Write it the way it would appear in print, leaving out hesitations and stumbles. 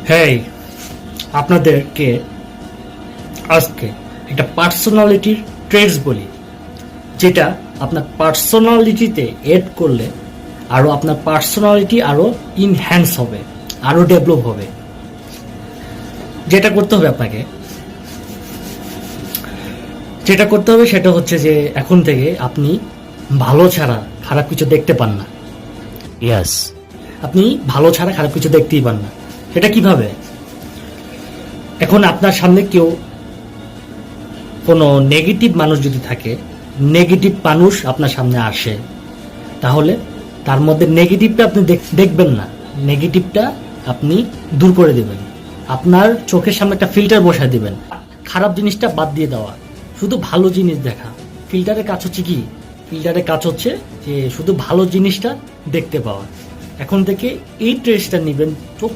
হ্যাঁ, আপনাদেরকে আজকে একটা পার্সোনালিটির ট্রেটস বলি, যেটা আপনার পার্সোনালিটিতে এড করলে আরো আপনার পার্সোনালিটি আরো ইনহ্যান্স হবে, আরো ডেভেলপ হবে। যেটা করতে হবে আপনাকে, সেটা হচ্ছে যে এখন থেকে আপনি ভালো ছাড়া খারাপ কিছু দেখতে পান না। ইয়াস। আপনি ভালো ছাড়া খারাপ কিছু দেখতেই পান না। সেটা কিভাবে? এখন আপনার সামনে কেউ কোনো নেগেটিভ মানুষ যদি থাকে, নেগেটিভ মানুষ আপনার সামনে আসে, তাহলে তার মধ্যে নেগেটিভটা আপনি দেখবেন না, নেগেটিভটা আপনি দূর করে দেবেন। আপনার চোখের সামনে একটা ফিল্টার বসায় দিবেন, খারাপ জিনিসটা বাদ দিয়ে দেওয়া, শুধু ভালো জিনিস দেখা। ফিল্টারের কাজ হচ্ছে কি? ফিল্টারের কাজ হচ্ছে যে শুধু ভালো জিনিসটা দেখতে পাওয়া। এখন থেকে এই ট্রেসটা নেবেন, চোখ